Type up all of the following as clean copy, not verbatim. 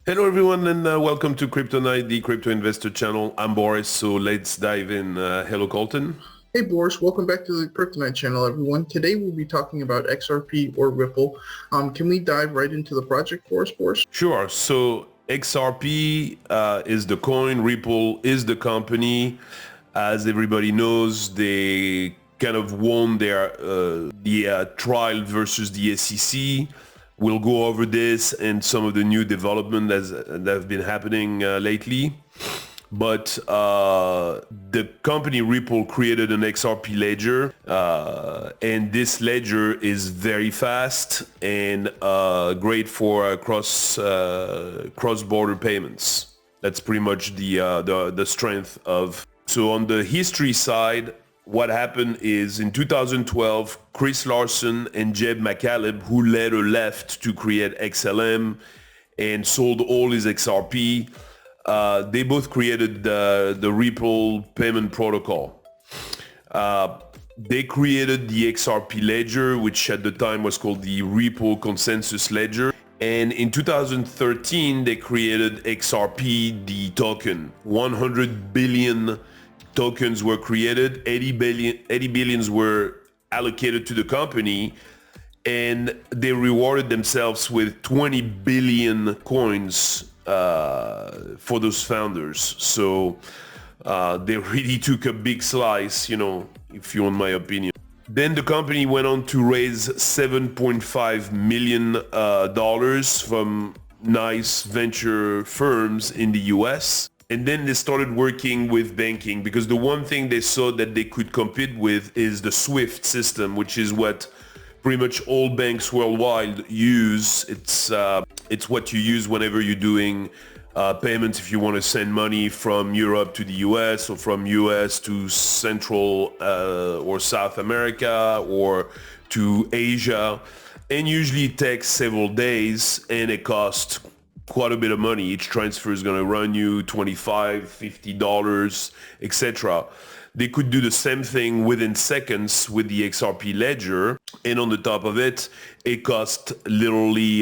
Hello everyone and welcome to Crypto Night, the crypto investor channel. I'm Boris, so let's dive in. Hello Colton. Hey Boris, welcome back to the RippleNet channel, everyone. Today we'll be talking about XRP or Ripple. Can we dive right into the project for us, Boris? Sure. So XRP is the coin, Ripple is the company. As everybody knows, they kind of won the trial versus the SEC. We'll go over this and some of the new development that have been happening lately. But the company Ripple created an XRP Ledger, and this ledger is very fast and great for cross-border payments. That's pretty much the strength of. So on the history side, what happened is in 2012, Chris Larsen and Jeb McCaleb, who later left to create XLM and sold all his XRP, they both created the Ripple payment protocol. They created the XRP Ledger, which at the time was called the Ripple Consensus Ledger. And in 2013, they created XRP, the token. 100 billion tokens were created, 80 billions were allocated to the company, and they rewarded themselves with 20 billion coins for those founders. So they really took a big slice, if you want my opinion. Then the company went on to raise $7.5 million from nice venture firms in the US. And then they started working with banking because the one thing they saw that they could compete with is the SWIFT system, which is what pretty much all banks worldwide use. It's what you use whenever you're doing payments if you want to send money from Europe to the US or from US to Central or South America or to Asia. And usually it takes several days and it costs quite a bit of money. Each transfer is going to run you $25, $50, etc. They could do the same thing within seconds with the XRP Ledger, and on the top of it, it cost literally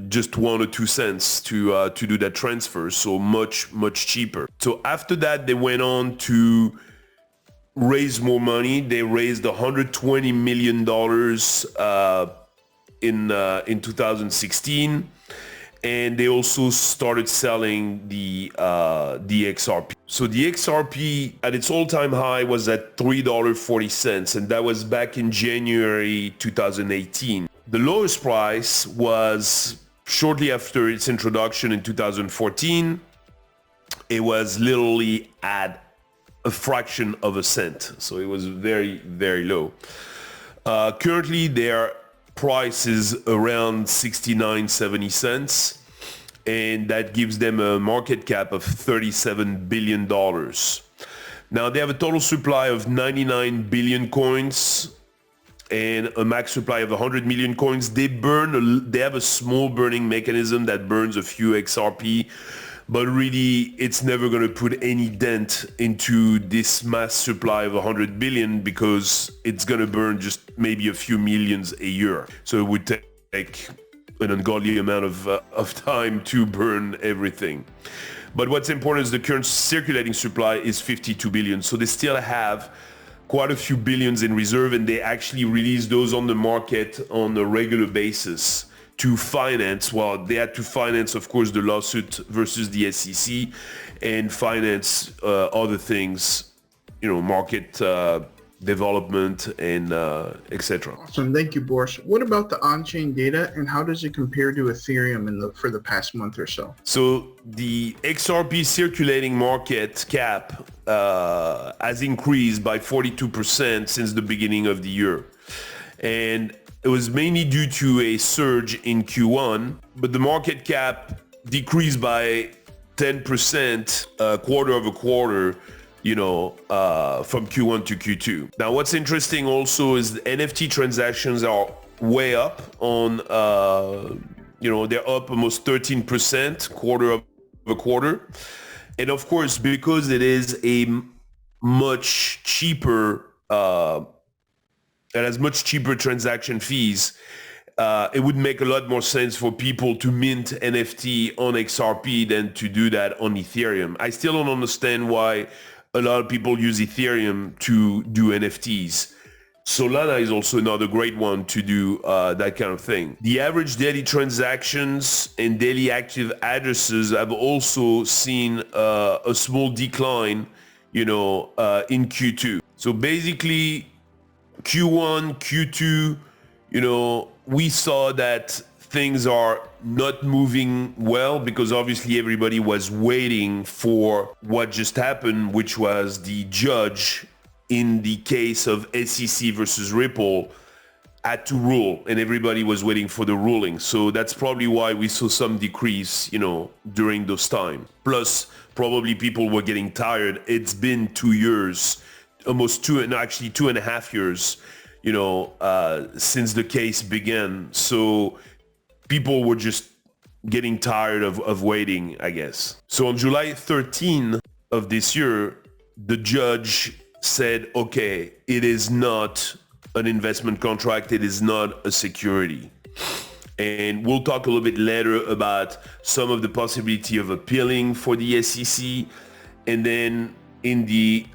just 1 or 2 cents to do that transfer, so much cheaper. So after that, they went on to raise more money. They raised $120 million in 2016. And they also started selling the XRP. So the XRP at its all-time high was at $3.40, and that was back in January 2018. The lowest price was shortly after its introduction in 2014. It was literally at a fraction of a cent, so it was very, very low. Currently, their price is around 69-70 cents, and that gives them a market cap of $37 billion. Now they have a total supply of 99 billion coins and a max supply of 100 million coins. They have a small burning mechanism that burns a few XRP, but really it's never going to put any dent into this mass supply of 100 billion because it's going to burn just maybe a few millions a year. So it would take an ungodly amount of time to burn everything. But what's important is the current circulating supply is 52 billion. So they still have quite a few billions in reserve, and they actually release those on the market on a regular basis to finance. Well, they had to finance, of course, the lawsuit versus the SEC and finance other things, market development and etc. Awesome. Thank you, Boris. What about the on-chain data, and how does it compare to Ethereum for the past month or so? So the XRP circulating market cap has increased by 42% since the beginning of the year. And it was mainly due to a surge in Q1, but the market cap decreased by 10% quarter over quarter, from Q1 to Q2. Now, what's interesting also is the NFT transactions are way up on, they're up almost 13% quarter over quarter. And of course, because it is a much cheaper, it has much cheaper transaction fees, it would make a lot more sense for people to mint NFT on XRP than to do that on Ethereum. I still don't understand why a lot of people use Ethereum to do NFTs. Solana is also another great one to do that kind of thing. The average daily transactions and daily active addresses have also seen a small decline, in Q2. So basically, Q1, Q2, we saw that things are not moving well because obviously everybody was waiting for what just happened, which was the judge in the case of SEC versus Ripple had to rule, and everybody was waiting for the ruling. So that's probably why we saw some decrease, during those times. Plus, probably people were getting tired. It's been 2 years, almost 2.5 years, since the case began. So people were just getting tired of waiting, I guess. So on July 13 of this year, the judge said, okay, it is not an investment contract, it is not a security. And we'll talk a little bit later about some of the possibility of appealing for the SEC. And then in the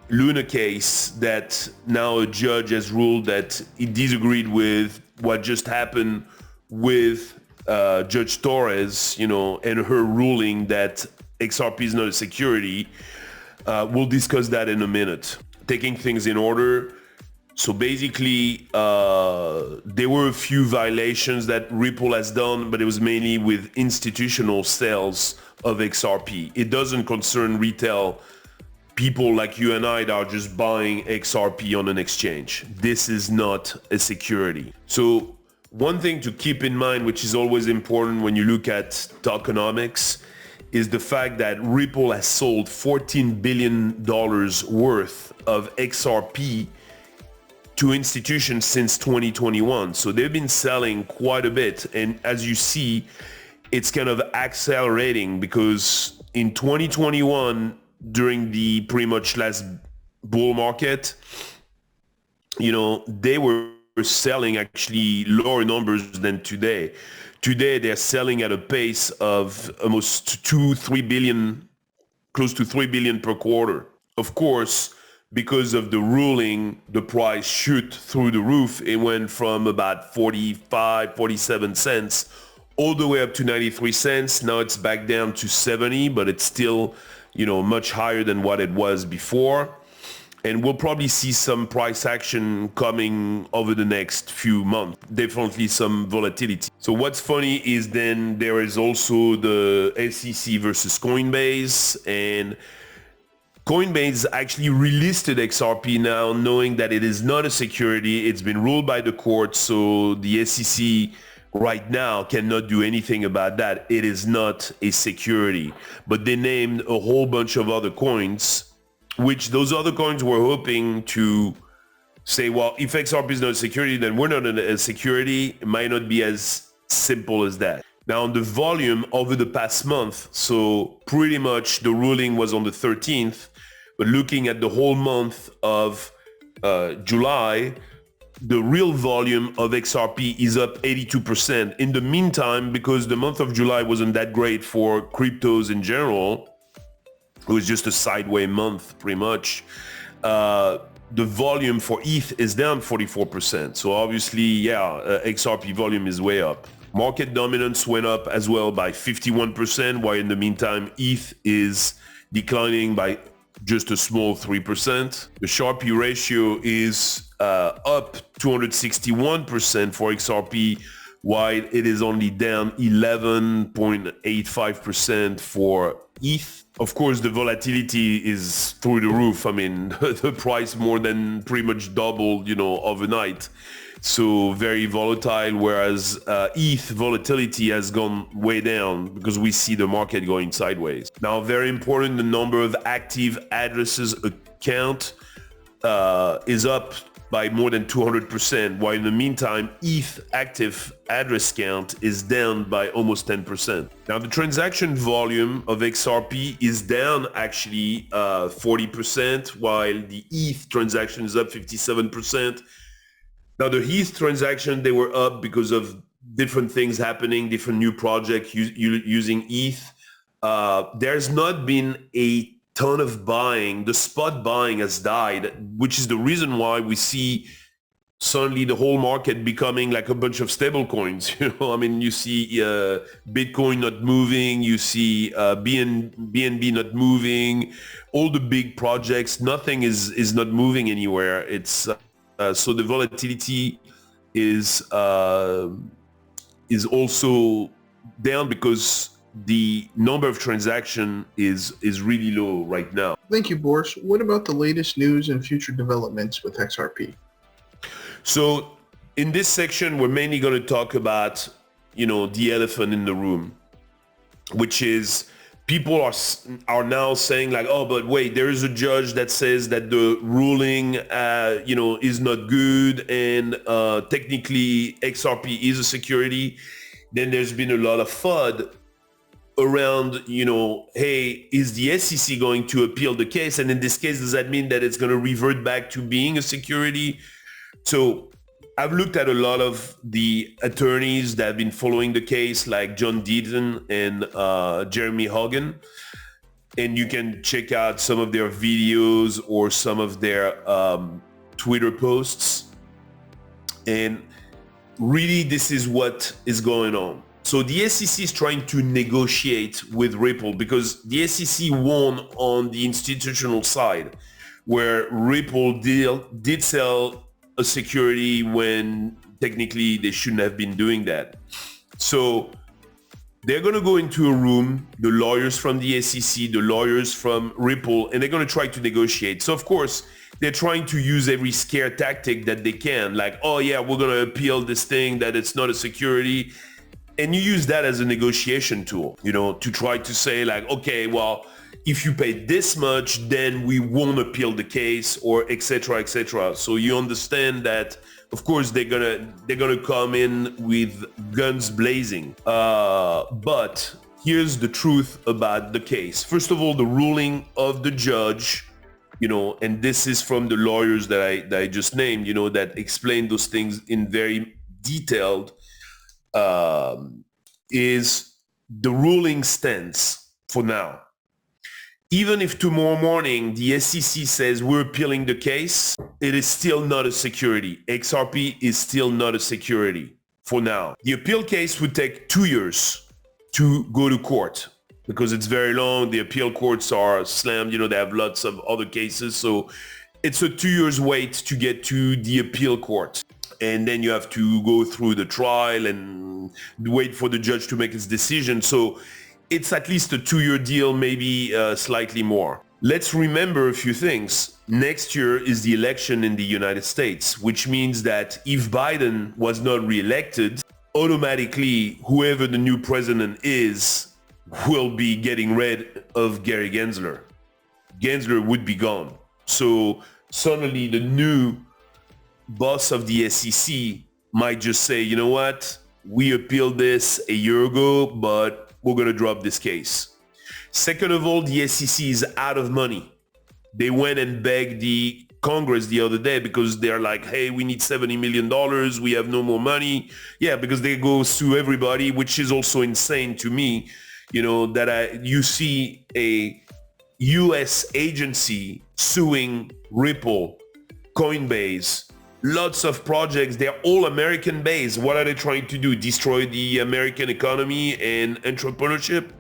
Luna case, that now a judge has ruled that he disagreed with what just happened with Judge Torres, and her ruling that XRP is not a security. We'll discuss that in a minute. Taking things in order. So basically, there were a few violations that Ripple has done, but it was mainly with institutional sales of XRP. It doesn't concern retail people like you and I that are just buying XRP on an exchange. This is not a security. So one thing to keep in mind, which is always important when you look at tokenomics, is the fact that Ripple has sold $14 billion worth of XRP to institutions since 2021. So they've been selling quite a bit. And as you see, it's kind of accelerating because in 2021, during the pretty much last bull market, they were selling actually lower numbers than today. Today, they're selling at a pace of almost 3 billion, close to 3 billion per quarter. Of course, because of the ruling, the price shoot through the roof. It went from about 45, 47 cents all the way up to 93 cents. Now it's back down to 70, but it's still, much higher than what it was before. And we'll probably see some price action coming over the next few months. Definitely some volatility. So what's funny is then there is also the SEC versus Coinbase, and Coinbase actually relisted XRP now, knowing that it is not a security. It's been ruled by the court, so the SEC right now cannot do anything about that. It is not a security. But they named a whole bunch of other coins, which those other coins were hoping to say, well, if XRP is not a security, then we're not a security. It might not be as simple as that. Now, on the volume over the past month, so pretty much the ruling was on the 13th, but looking at the whole month of July, the real volume of XRP is up 82%. In the meantime, because the month of July wasn't that great for cryptos in general, it was just a sideways month, pretty much. The volume for ETH is down 44%. So obviously, XRP volume is way up. Market dominance went up as well by 51%, while in the meantime, ETH is declining by just a small 3%. The Sharpie ratio is up 261% for XRP, while it is only down 11.85% for ETH. Of course, the volatility is through the roof. I mean, the price more than pretty much doubled, overnight. So very volatile, whereas ETH volatility has gone way down because we see the market going sideways. Now, very important, the number of active addresses account is up by more than 200%, while in the meantime, ETH active address count is down by almost 10%. Now, the transaction volume of XRP is down actually 40%, while the ETH transaction is up 57%. Now the ETH transaction, they were up because of different things happening, different new projects using ETH. There's not been a ton of buying. The spot buying has died, which is the reason why we see suddenly the whole market becoming like a bunch of stable coins. I mean, you see Bitcoin not moving, you see BNB not moving, all the big projects, nothing is not moving anywhere. It's so the volatility is also down because the number of transaction is really low right now. Thank you, Boris. What about the latest news and future developments with XRP? So in this section, we're mainly going to talk about, the elephant in the room, which is people are now saying like, oh, but wait, there is a judge that says that the ruling, is not good, and technically XRP is a security. Then there's been a lot of FUD around, hey, is the SEC going to appeal the case? And in this case, does that mean that it's going to revert back to being a security? So I've looked at a lot of the attorneys that have been following the case, like John Deaton and Jeremy Hogan. And you can check out some of their videos or some of their Twitter posts. And really, this is what is going on. So the SEC is trying to negotiate with Ripple because the SEC won on the institutional side, where Ripple did sell a security when technically they shouldn't have been doing that. So they're going to go into a room, the lawyers from the SEC, the lawyers from Ripple, and they're going to try to negotiate. So of course, they're trying to use every scare tactic that they can, like, oh yeah, we're going to appeal this thing that it's not a security. And you use that as a negotiation tool, to try to say like, okay, well, if you pay this much, then we won't appeal the case, or et cetera, et cetera. So you understand that, of course, they're gonna come in with guns blazing. But here's the truth about the case. First of all, the ruling of the judge, and this is from the lawyers that I just named, that explain those things in very detailed, is the ruling stands for now. Even if tomorrow morning the SEC says we're appealing the case, it is still not a security. XRP is still not a security for now. The appeal case would take 2 years to go to court because it's very long. The appeal courts are slammed. They have lots of other cases. So it's a 2 years wait to get to the appeal court. And then you have to go through the trial and wait for the judge to make his decision. So it's at least a 2-year deal, maybe slightly more. Let's remember a few things. Next year is the election in the United States, which means that if Biden was not reelected, automatically whoever the new president is will be getting rid of Gary Gensler. Gensler would be gone. So suddenly the new boss of the SEC might just say, you know what, we appealed this a year ago, but we're going to drop this case. Second of all, the SEC is out of money. They went and begged the Congress the other day because they're like, hey, we need $70 million. We have no more money. Yeah, because they go sue everybody, which is also insane to me, that you see a US agency suing Ripple, Coinbase, lots of projects. They're all American based. What are they trying to do? Destroy the American economy and entrepreneurship?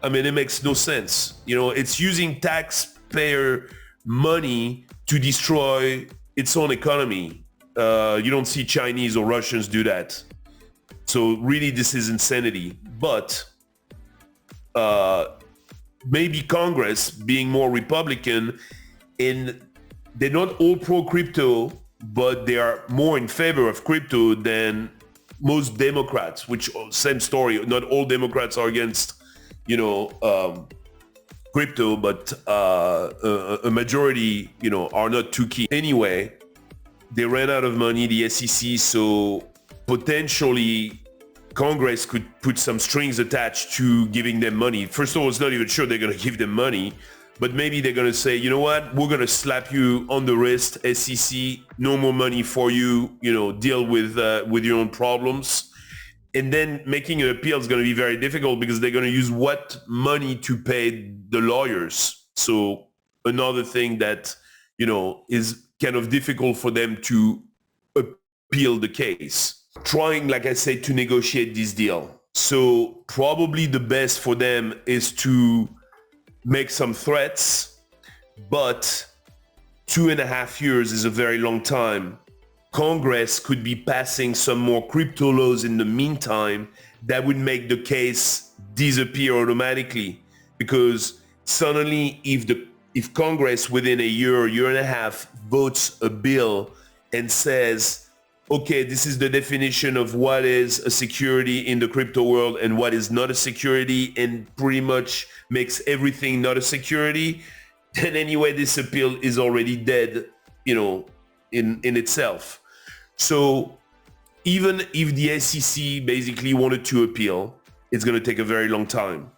I mean, it makes no sense. It's using taxpayer money to destroy its own economy. You don't see Chinese or Russians do that. So really, this is insanity. But maybe Congress, being more Republican, and they're not all pro-crypto, but they are more in favor of crypto than most Democrats, which same story. Not all Democrats are against, crypto, but a majority, are not too keen. Anyway, they ran out of money, the SEC, so potentially Congress could put some strings attached to giving them money. First of all, it's not even sure they're going to give them money. but maybe they're going to say, you know what, we're going to slap you on the wrist, SEC, no more money for you, deal with your own problems. And then making an appeal is going to be very difficult because they're going to use what money to pay the lawyers. So another thing that, is kind of difficult for them to appeal the case. Trying, like I said, to negotiate this deal. So probably the best for them is to make some threats, but 2.5 years is a very long time. Congress could be passing some more crypto laws in the meantime that would make the case disappear automatically, because suddenly if Congress within a year and a half votes a bill and says, okay, this is the definition of what is a security in the crypto world and what is not a security, and pretty much makes everything not a security, then anyway, this appeal is already dead, in itself. So even if the SEC basically wanted to appeal, it's going to take a very long time.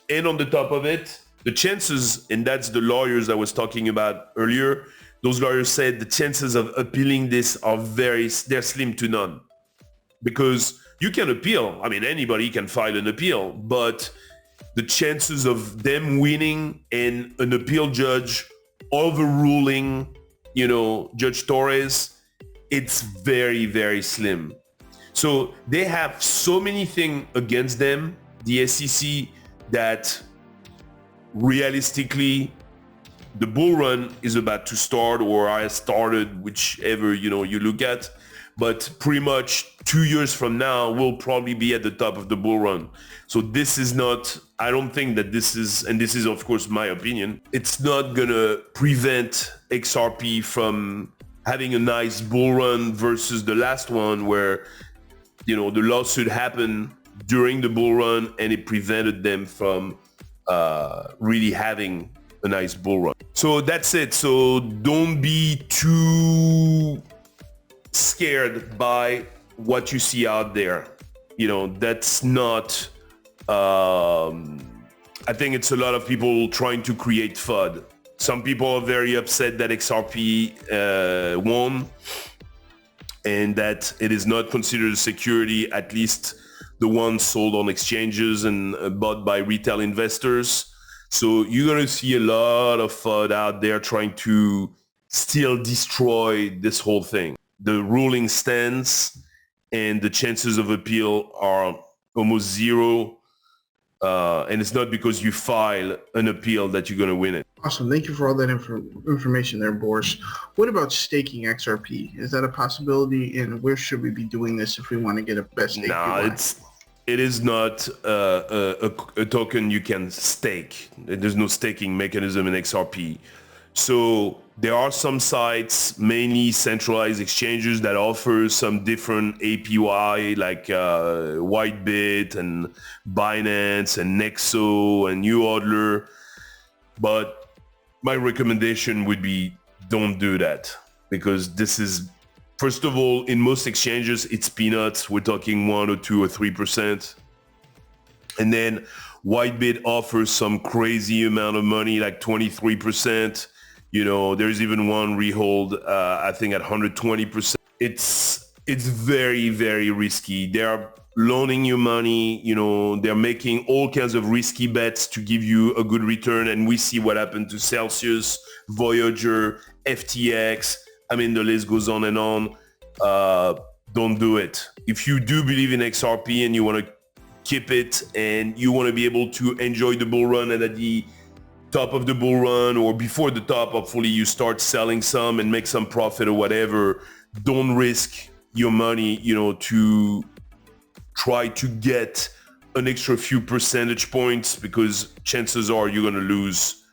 And on the top of it, the chances, and that's the lawyers I was talking about earlier, those lawyers said the chances of appealing this are they're slim to none. Because you can appeal. I mean, anybody can file an appeal, but the chances of them winning and an appeal judge overruling, Judge Torres, it's very, very slim. So they have so many things against them, the SEC, that realistically, the bull run is about to start, or has started, whichever you look at. But pretty much 2 years from now, we'll probably be at the top of the bull run. So this is not, I don't think that this is, and this is of course my opinion, it's not gonna prevent XRP from having a nice bull run versus the last one where, the lawsuit happened during the bull run and it prevented them from really having a nice bull run. So that's it. So don't be too scared by what you see out there. That's not, I think it's a lot of people trying to create FUD. Some people are very upset that XRP won and that it is not considered a security, at least the ones sold on exchanges and bought by retail investors. So you're going to see a lot of FUD out there trying to still destroy this whole thing. The ruling stands and the chances of appeal are almost zero. And it's not because you file an appeal that you're going to win it. Awesome. Thank you for all that information there, Boris. What about staking XRP? Is that a possibility, and where should we be doing this if we want to get a best stake? It is not a token you can stake. There's no staking mechanism in XRP. So there are some sites, mainly centralized exchanges, that offer some different APY like Whitebit and Binance and Nexo and NewHodler. But my recommendation would be don't do that, because this is, first of all, in most exchanges, it's peanuts. We're talking 1 or 2 or 3%. And then Whitebit offers some crazy amount of money, like 23%. There's even one rehold, I think at 120%. It's very, very risky. They're loaning you money, they're making all kinds of risky bets to give you a good return. And we see what happened to Celsius, Voyager, FTX. I mean, the list goes on and on. Don't do it. If you do believe in XRP and you want to keep it and you want to be able to enjoy the bull run, and at the top of the bull run or before the top, hopefully you start selling some and make some profit or whatever, don't risk your money, to try to get an extra few percentage points, because chances are you're going to lose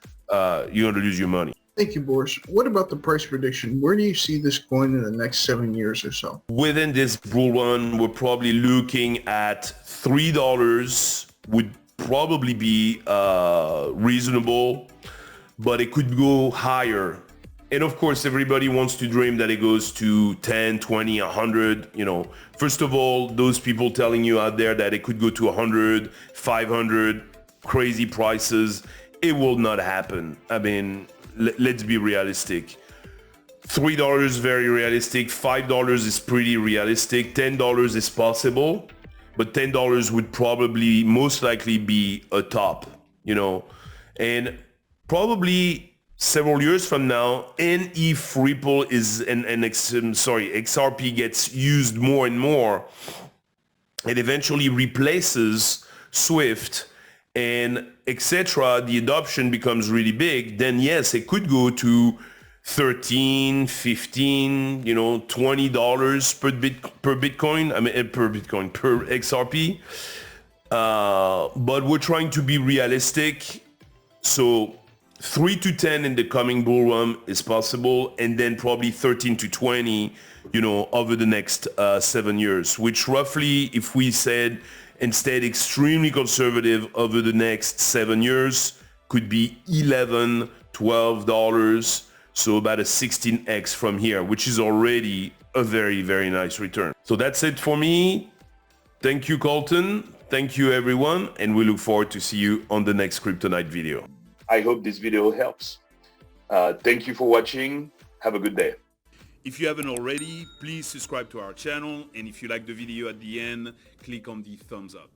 your money. Thank you, Boris. What about the price prediction? Where do you see this going in the next 7 years or so? Within this bull run, we're probably looking at $3 would probably be reasonable, but it could go higher. And of course, everybody wants to dream that it goes to 10, 20, 100. First of all, those people telling you out there that it could go to 100, 500, crazy prices. it will not happen. I mean, let's be realistic. $3 very realistic, $5 is pretty realistic, $10 is possible, but $10 would probably most likely be a top, you know, and probably several years from now, and if Ripple is XRP gets used more and more, it eventually replaces Swift and etc., the adoption becomes really big, then yes, it could go to 13, 15, you know, $20 per Bitcoin, per XRP. But we're trying to be realistic. So 3 to 10 in the coming bull run is possible, and then probably 13 to 20, you know, over the next 7 years, which roughly, if we said and stayed extremely conservative over the next 7 years, could be $11, $12. So about a 16x from here, which is already a very, very nice return. So that's it for me. Thank you, Colton. Thank you, everyone. And we look forward to see you on the next Crypto Night video. I hope this video helps. Thank you for watching. Have a good day. If you haven't already, please subscribe to our channel. And if you like the video at the end, click on the thumbs up.